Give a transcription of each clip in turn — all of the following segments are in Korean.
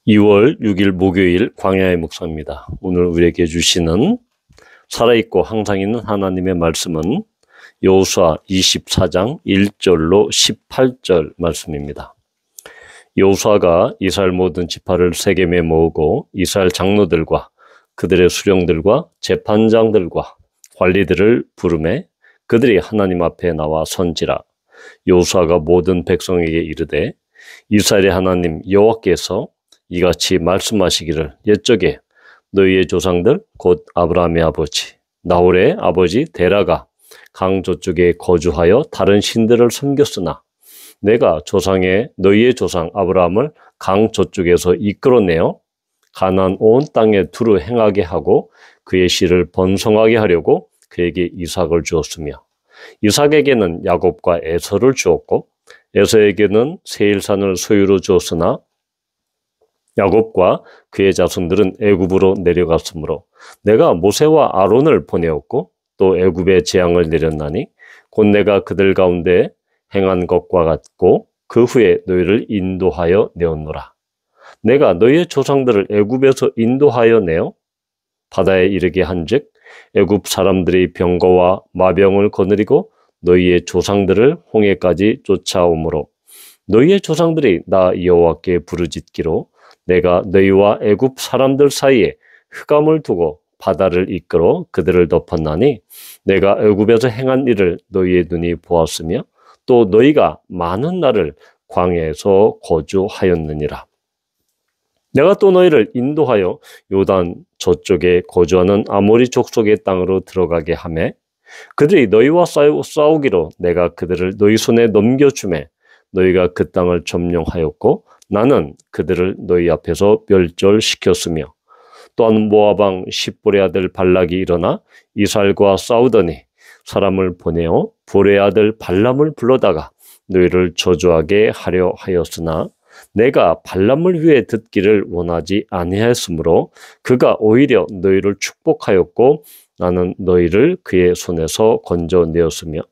2월 6일 목요일 광야의 묵상입니다. 오늘 우리에게 주시는 살아있고 항상 있는 하나님의 말씀은 여호수아 24장 1절로 18절 말씀입니다. 여호수아가 이스라엘 모든 지파를 세겜에 모으고 이스라엘 장로들과 그들의 수령들과 재판장들과 관리들을 부르매 그들이 하나님 앞에 나와 선지라. 여호수아가 모든 백성에게 이르되 이스라엘의 하나님 여호와께서 이같이 말씀하시기를 옛적에 너희의 조상들 곧 아브라함의 아버지 나홀의 아버지 데라가 강 저쪽에 거주하여 다른 신들을 섬겼으나 내가 너희의 조상 아브라함을 강 저쪽에서 이끌어내어 가나안 온 땅에 두루 행하게 하고 그의 씨를 번성하게 하려고 그에게 이삭을 주었으며 이삭에게는 야곱과 에서를 주었고 에서에게는 세일산을 소유로 주었으나 야곱과 그의 자손들은 애굽으로 내려갔으므로 내가 모세와 아론을 보내었고 또 애굽에 재앙을 내렸나니 곧 내가 그들 가운데 행한 것과 같고 그 후에 너희를 인도하여 내었노라. 내가 너희의 조상들을 애굽에서 인도하여 내어 바다에 이르게 한즉 애굽 사람들이 병거와 마병을 거느리고 너희의 조상들을 홍해까지 쫓아오므로 너희의 조상들이 나 여호와께 부르짖기로 내가 너희와 애굽 사람들 사이에 흑암을 두고 바다를 이끌어 그들을 덮었나니 내가 애굽에서 행한 일을 너희의 눈이 보았으며 또 너희가 많은 날을 광야에서 거주하였느니라. 내가 또 너희를 인도하여 요단 저쪽에 거주하는 아모리 족속의 땅으로 들어가게 하매 그들이 너희와 싸우기로 내가 그들을 너희 손에 넘겨주매 너희가 그 땅을 점령하였고 나는 그들을 너희 앞에서 멸절시켰으며 또한 모압 왕 십볼의 아들 발락이 일어나 이스라엘과 싸우더니 사람을 보내어 볼의 아들 발람을 불러다가 너희를 저주하게 하려 하였으나 내가 발람을 위해 듣기를 원하지 아니하였으므로 그가 오히려 너희를 축복하였고 나는 너희를 그의 손에서 건져내었으며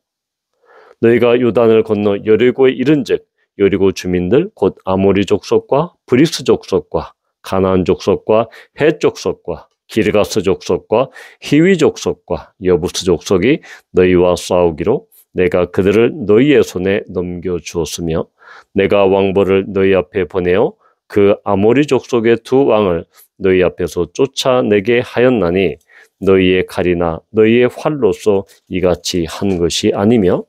너희가 요단을 건너 여리고에 이른즉 여리고 주민들 곧 아모리 족속과 브리스 족속과 가나안 족속과 헷 족속과 기르가스 족속과 히위 족속과 여부스 족속이 너희와 싸우기로 내가 그들을 너희의 손에 넘겨주었으며 내가 왕벌을 너희 앞에 보내어 그 아모리 족속의 두 왕을 너희 앞에서 쫓아내게 하였나니 너희의 칼이나 너희의 활로서 이같이 한 것이 아니며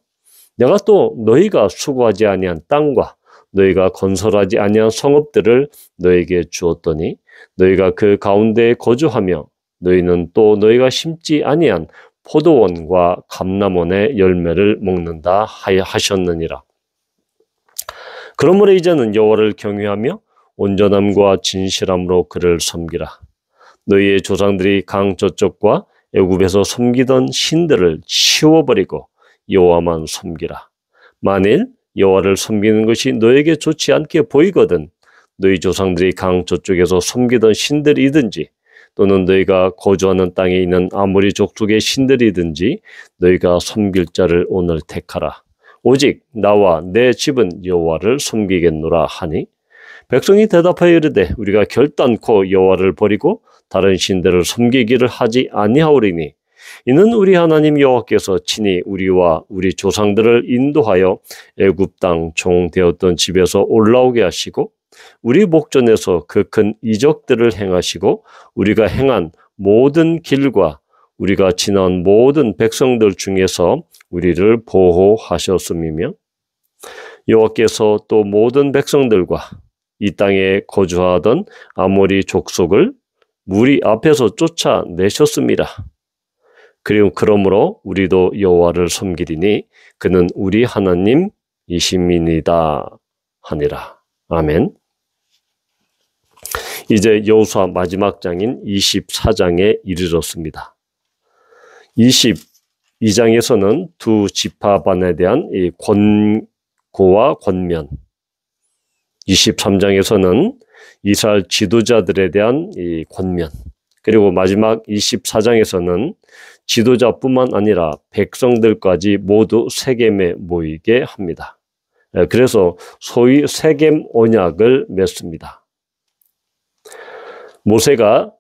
내가 또 너희가 수고하지 아니한 땅과 너희가 건설하지 아니한 성읍들을 너희에게 주었더니 너희가 그 가운데에 거주하며 너희는 또 너희가 심지 아니한 포도원과 감람원의 열매를 먹는다 하셨느니라. 그러므로 이제는 여호와를 경외하며 온전함과 진실함으로 그를 섬기라. 너희의 조상들이 강 저쪽과 애굽에서 섬기던 신들을 치워버리고 여호와만 섬기라. 만일 여호와를 섬기는 것이 너에게 좋지 않게 보이거든 너희 조상들이 강 저쪽에서 섬기던 신들이든지 또는 너희가 거주하는 땅에 있는 아모리 족속의 신들이든지 너희가 섬길 자를 오늘 택하라. 오직 나와 내 집은 여호와를 섬기겠노라 하니 백성이 대답하여 이르되 우리가 결단코 여호와를 버리고 다른 신들을 섬기기를 하지 아니하오리니 이는 우리 하나님 여호와께서 친히 우리와 우리 조상들을 인도하여 애굽 땅 종 되었던 집에서 올라오게 하시고 우리 목전에서 그 큰 이적들을 행하시고 우리가 행한 모든 길과 우리가 지난 모든 백성들 중에서 우리를 보호하셨음이며 여호와께서 또 모든 백성들과 이 땅에 거주하던 아모리 족속을 무리 앞에서 쫓아내셨습니다. 그리고 그러므로 우리도 여호와를 섬기리니 그는 우리 하나님이심이니이다 하니라. 아멘. 이제 여호수아 마지막 장인 24장에 이르렀습니다. 22장에서는 두 지파반에 대한 이 권고와 권면, 23장에서는 이스라엘 지도자들에 대한 이 권면, 그리고 마지막 24장에서는 지도자뿐만 아니라 백성들까지 모두 세겜에 모이게 합니다. 그래서 소위 세겜 언약을 맺습니다. 모세가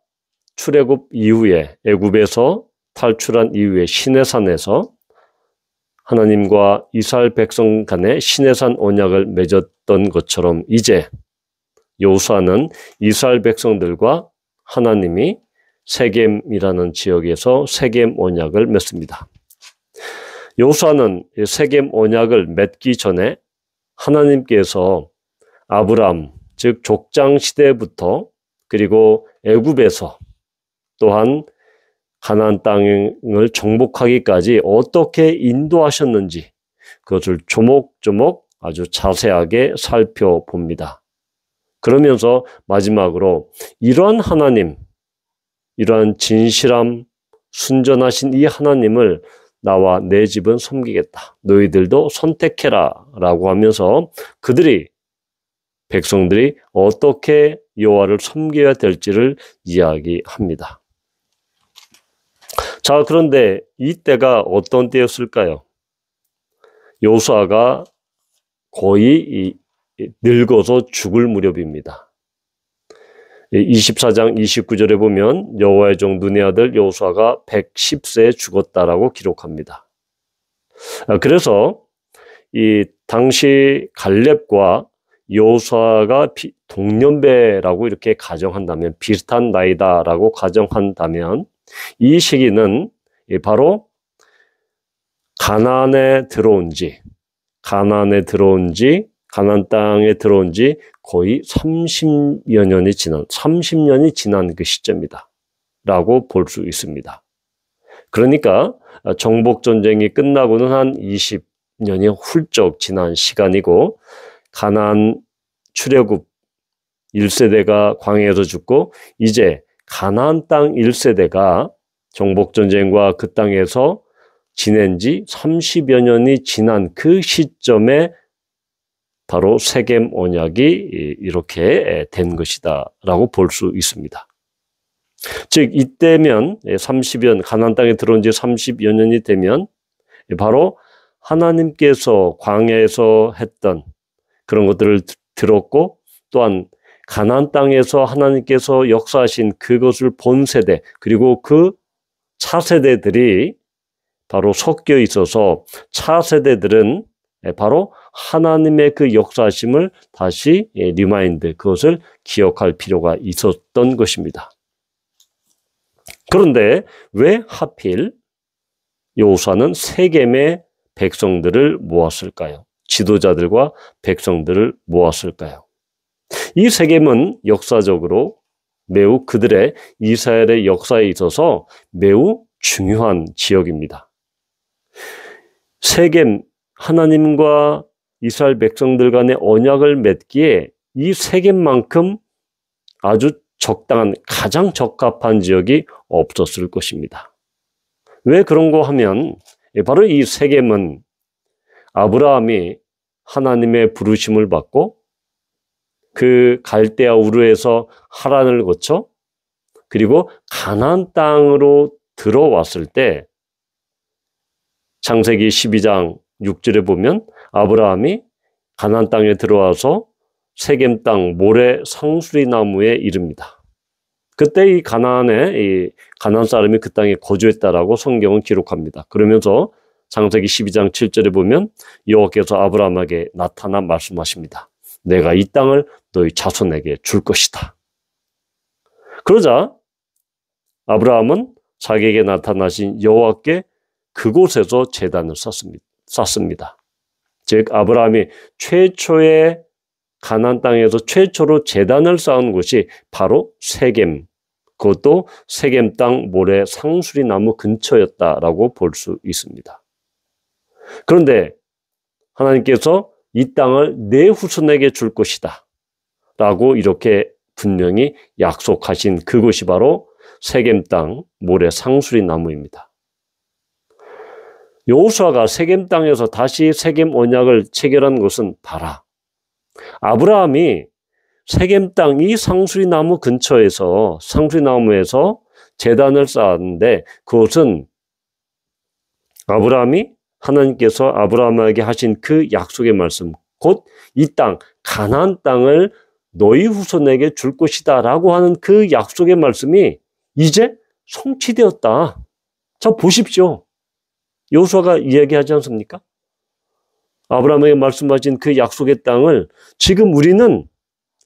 출애굽 이후에 애굽에서 탈출한 이후에 시내산에서 하나님과 이스라엘 백성 간에 시내산 언약을 맺었던 것처럼 이제 여호수아는 이스라엘 백성들과 하나님이 세겜이라는 지역에서 세겜 언약을 맺습니다. 여호수아는 세겜 언약을 맺기 전에 하나님께서 아브람, 즉 족장 시대부터 그리고 애굽에서 또한 가나안 땅을 정복하기까지 어떻게 인도하셨는지 그것을 조목조목 아주 자세하게 살펴봅니다. 그러면서 마지막으로 이러한 하나님, 이러한 진실함, 순전하신 이 하나님을 나와 내 집은 섬기겠다. 너희들도 선택해라 라고 하면서 백성들이 어떻게 여호와를 섬겨야 될지를 이야기합니다. 자, 그런데 이때가 어떤 때였을까요? 여호수아가 거의 늙어서 죽을 무렵입니다. 24장 29절에 보면 여호와의 종 눈의 아들 여호수아가 110세에 죽었다라고 기록합니다. 그래서 이 당시 갈렙과 여호수아가 동년배라고 이렇게 가정한다면, 비슷한 나이다라고 가정한다면 이 시기는 바로 가나안에 들어온 지 가나안 땅에 들어온 지 거의 30년이 지난 그 시점이다 라고 볼 수 있습니다. 그러니까 정복전쟁이 끝나고는 한 20년이 훌쩍 지난 시간이고, 가나안 출애굽 1세대가 광야에서 죽고 이제 가나안 땅 1세대가 정복전쟁과 그 땅에서 지낸 지 30여 년이 지난 그 시점에 바로 세겜 언약이 이렇게 된 것이다 라고 볼 수 있습니다. 즉 이때면 30여 가나안 땅에 들어온 지 30여 년이 되면 바로 하나님께서 광야에서 했던 그런 것들을 들었고, 또한 가나안 땅에서 하나님께서 역사하신 그것을 본 세대, 그리고 그 차세대들이 바로 섞여 있어서 차세대들은 바로 하나님의 그 역사하심을 다시 리마인드, 그것을 기억할 필요가 있었던 것입니다. 그런데 왜 하필 여호수아는 세겜의 백성들을 모았을까요? 지도자들과 백성들을 모았을까요? 이 세겜은 역사적으로 매우 그들의 이스라엘의 역사에 있어서 매우 중요한 지역입니다. 세겜, 하나님과 이스라엘 백성들 간의 언약을 맺기에 이 세겜만큼 아주 적당한, 가장 적합한 지역이 없었을 것입니다. 왜 그런가 하면 바로 이 세겜은 아브라함이 하나님의 부르심을 받고 그 갈대아 우르에서 하란을 거쳐 그리고 가나안 땅으로 들어왔을 때, 창세기 12장 6절에 보면 아브라함이 가나안 땅에 들어와서 세겜 땅 모래 상수리 나무에 이릅니다. 그때 이 가나안 사람이 그 땅에 거주했다라고 성경은 기록합니다. 그러면서 창세기 12장 7절에 보면 여호와께서 아브라함에게 나타나 말씀하십니다. 내가 이 땅을 너희 자손에게 줄 것이다. 그러자 아브라함은 자기에게 나타나신 여호와께 그곳에서 제단을 쌓습니다. 즉 아브라함이 최초의 가나안 땅에서 최초로 제단을 쌓은 곳이 바로 세겜, 그것도 세겜 땅 모래 상수리 나무 근처였다라고 볼 수 있습니다. 그런데 하나님께서 이 땅을 내 후손에게 줄 것이다 라고 이렇게 분명히 약속하신 그곳이 바로 세겜 땅 모래 상수리 나무입니다. 여호수아가 세겜 땅에서 다시 세겜 언약을 체결한 것은 봐라, 아브라함이 세겜 땅 이 상수리 나무 근처에서, 상수리 나무에서 제단을 쌓았는데, 그것은 하나님께서 아브라함에게 하신 그 약속의 말씀, 곧 이 땅, 가나안 땅을 너희 후손에게 줄 것이다 라고 하는 그 약속의 말씀이 이제 성취되었다. 자, 보십시오. 여호수아가 이야기하지 않습니까? 아브라함에게 말씀하신 그 약속의 땅을 지금 우리는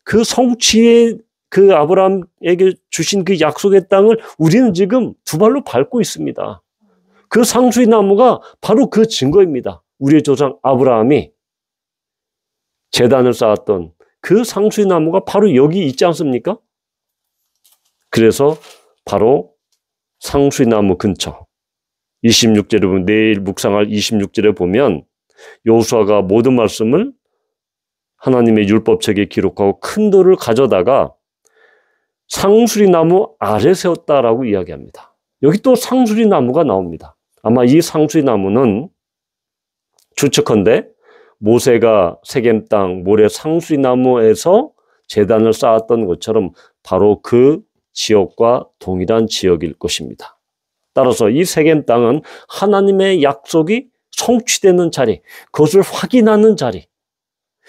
그 성취의 그 아브라함에게 주신 그 약속의 땅을 우리는 지금 두 발로 밟고 있습니다. 그 상수리 나무가 바로 그 증거입니다. 우리의 조상 아브라함이 제단을 쌓았던 그 상수리 나무가 바로 여기 있지 않습니까? 그래서 바로 상수리 나무 근처 26절에 보면, 내일 묵상할 26절에 보면 여호수아가 모든 말씀을 하나님의 율법책에 기록하고 큰 돌을 가져다가 상수리 나무 아래 세웠다라고 이야기합니다. 여기 또 상수리 나무가 나옵니다. 아마 이 상수리 나무는 추측컨대 모세가 세겜 땅 모래 상수리 나무에서 제단을 쌓았던 것처럼 바로 그 지역과 동일한 지역일 것입니다. 따라서 이 세겜 땅은 하나님의 약속이 성취되는 자리, 그것을 확인하는 자리,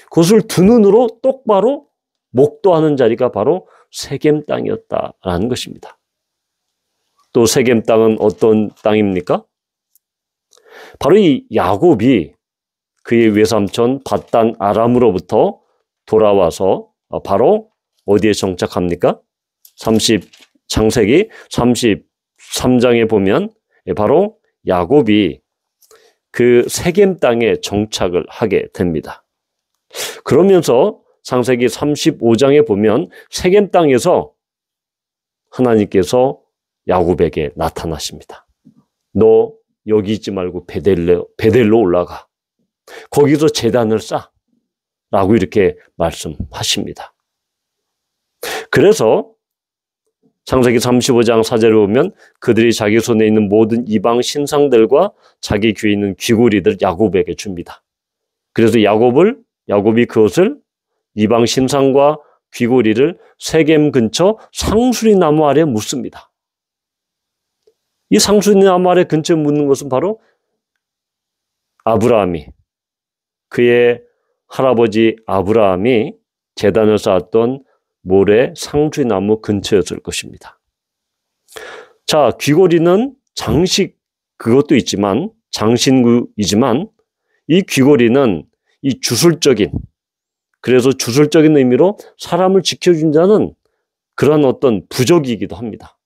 그것을 두 눈으로 똑바로 목도하는 자리가 바로 세겜 땅이었다라는 것입니다. 또 세겜 땅은 어떤 땅입니까? 바로 이 야곱이 그의 외삼촌 밧단 아람으로부터 돌아와서 바로 어디에 정착합니까? 창세기 33장에 보면 바로 야곱이 그 세겜 땅에 정착을 하게 됩니다. 그러면서 창세기 35장에 보면 세겜 땅에서 하나님께서 야곱에게 나타나십니다. 너 여기 있지 말고 베델로 올라가. 거기서 제단을 쌓아. 라고 이렇게 말씀하십니다. 그래서 창세기 35장 4절에 보면 그들이 자기 손에 있는 모든 이방 신상들과 자기 귀에 있는 귀고리들 야곱에게 줍니다. 그래서 야곱이 그것을 이방 신상과 귀고리를 세겜 근처 상수리 나무 아래 묻습니다. 이 상수리 나무 아래 근처에 묻는 것은 바로 아브라함이, 그의 할아버지 아브라함이 제단을 쌓았던 모래 상수리 나무 근처였을 것입니다. 자, 귀고리는 장식, 그것도 있지만, 장신구이지만, 이 귀고리는 이 주술적인, 그래서 주술적인 의미로 사람을 지켜준다는 그런 어떤 부적이기도 합니다.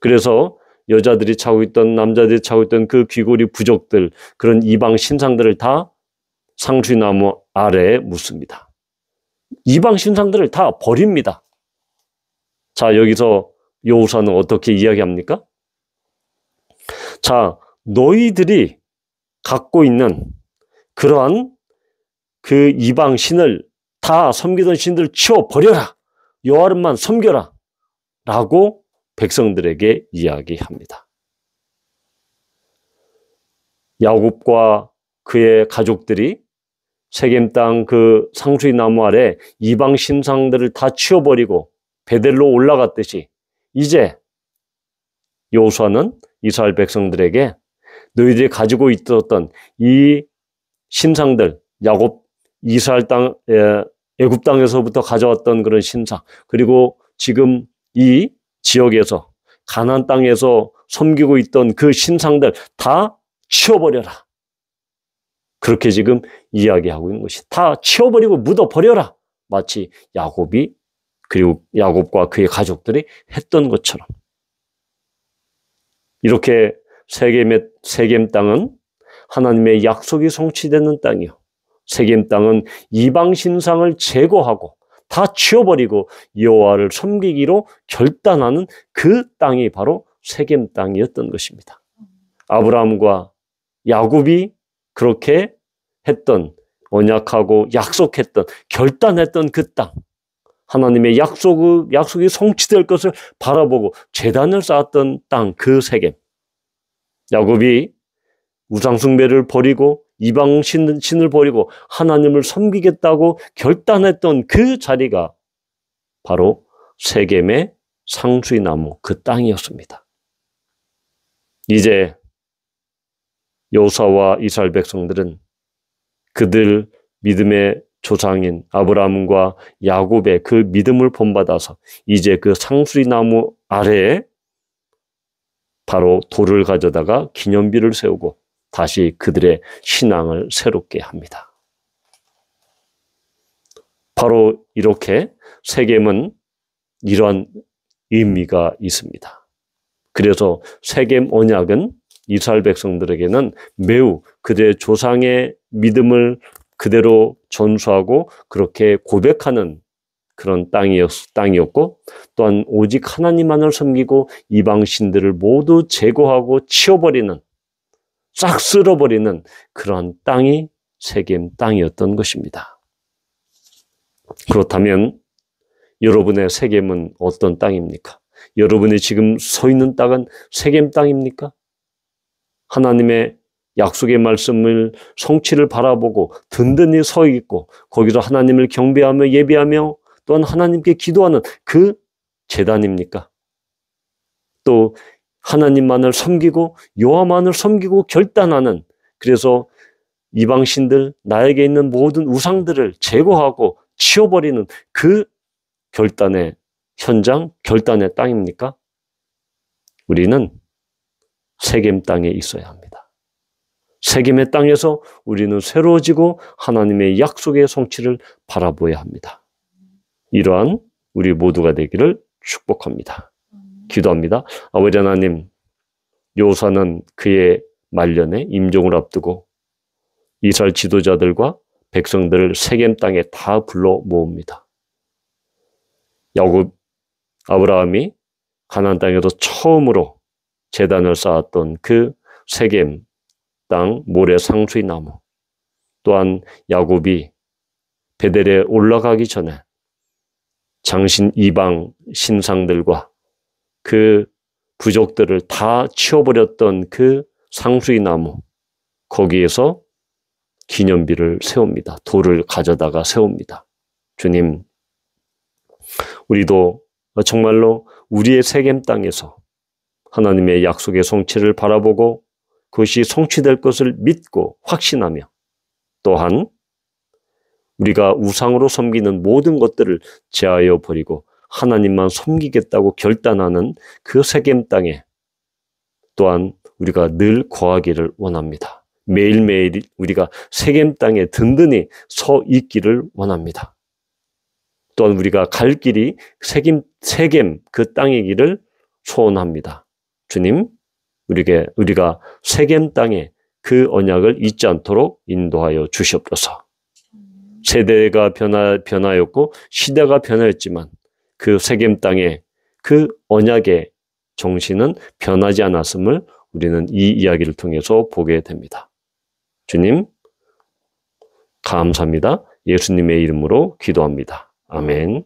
그래서 여자들이 차고 있던, 남자들이 차고 있던 그 귀고리 부적들, 그런 이방 신상들을 다 상수리 나무 아래에 묻습니다. 이방 신상들을 다 버립니다. 자, 여기서 여호수아는 어떻게 이야기합니까? 자, 너희들이 갖고 있는 그러한 그 이방 신을 다 섬기던 신들을 치워버려라. 여호와만 섬겨라. 라고 백성들에게 이야기합니다. 야곱과 그의 가족들이 세겜 땅 그 상수리 나무 아래 이방 신상들을 다 치워버리고 베델로 올라갔듯이 이제 여호수아는 이스라엘 백성들에게 너희들이 가지고 있었던 이 신상들, 야곱 이스라엘 땅, 애굽 땅에서부터 가져왔던 그런 신상, 그리고 지금 이 지역에서 가나안 땅에서 섬기고 있던 그 신상들 다 치워버려라. 그렇게 지금 이야기하고 있는 것이, 다 치워버리고 묻어버려라. 마치 야곱이, 그리고 야곱과 그의 가족들이 했던 것처럼. 이렇게 세겜 땅은 하나님의 약속이 성취되는 땅이요, 세겜 땅은 이방 신상을 제거하고 다 치워버리고 여호와를 섬기기로 결단하는 그 땅이 바로 세겜 땅이었던 것입니다. 아브라함과 야곱이 그렇게 했던, 언약하고 약속했던, 결단했던 그 땅, 하나님의 약속이 성취될 것을 바라보고 제단을 쌓았던 땅, 그 세겜. 야곱이 우상숭배를 버리고 이방 신을 버리고 하나님을 섬기겠다고 결단했던 그 자리가 바로 세겜의 상수리 나무 그 땅이었습니다. 이제 여호수아와 이스라엘 백성들은 그들 믿음의 조상인 아브라함과 야곱의 그 믿음을 본받아서 이제 그 상수리 나무 아래에 바로 돌을 가져다가 기념비를 세우고 다시 그들의 신앙을 새롭게 합니다. 바로 이렇게 세겜은 이러한 의미가 있습니다. 그래서 세겜 언약은 이스라엘 백성들에게는 매우 그들의 조상의 믿음을 그대로 전수하고 그렇게 고백하는 그런 땅이었고, 또한 오직 하나님만을 섬기고 이방 신들을 모두 제거하고 치워버리는, 싹 쓸어버리는 그런 땅이 세겜 땅이었던 것입니다. 그렇다면 여러분의 세겜은 어떤 땅입니까? 여러분이 지금 서 있는 땅은 세겜 땅입니까? 하나님의 약속의 말씀을 성취를 바라보고 든든히 서 있고 거기서 하나님을 경배하며 예배하며 또한 하나님께 기도하는 그 제단입니까? 또 하나님만을 섬기고 여호와만을 섬기고 결단하는, 그래서 이방신들, 나에게 있는 모든 우상들을 제거하고 치워버리는 그 결단의 현장, 결단의 땅입니까? 우리는 세겜 땅에 있어야 합니다. 세겜의 땅에서 우리는 새로워지고 하나님의 약속의 성취를 바라보아야 합니다. 이러한 우리 모두가 되기를 축복합니다. 기도합니다. 아버지 하나님, 여호수아는 그의 말년에 임종을 앞두고 이스라엘 지도자들과 백성들을 세겜 땅에 다 불러 모읍니다. 야곱, 아브라함이 가나안 땅에서 처음으로 제단을 쌓았던 그 세겜 땅 모래 상수리 나무, 또한 야곱이 베델에 올라가기 전에 장신 이방 신상들과 그 부족들을 다 치워버렸던 그 상수리 나무, 거기에서 기념비를 세웁니다. 돌을 가져다가 세웁니다. 주님, 우리도 정말로 우리의 세겜 땅에서 하나님의 약속의 성취를 바라보고 그것이 성취될 것을 믿고 확신하며, 또한 우리가 우상으로 섬기는 모든 것들을 제하여 버리고 하나님만 섬기겠다고 결단하는 그 세겜 땅에 또한 우리가 늘 거하기를 원합니다. 매일매일 우리가 세겜 땅에 든든히 서 있기를 원합니다. 또한 우리가 갈 길이 세겜 그 땅의 길을 소원합니다. 주님, 우리가 세겜 땅에 그 언약을 잊지 않도록 인도하여 주시옵소서. 세대가 변하였고 시대가 변하였지만 그 세겜 땅의 그 언약의 정신은 변하지 않았음을 우리는 이 이야기를 통해서 보게 됩니다. 주님, 감사합니다. 예수님의 이름으로 기도합니다. 아멘.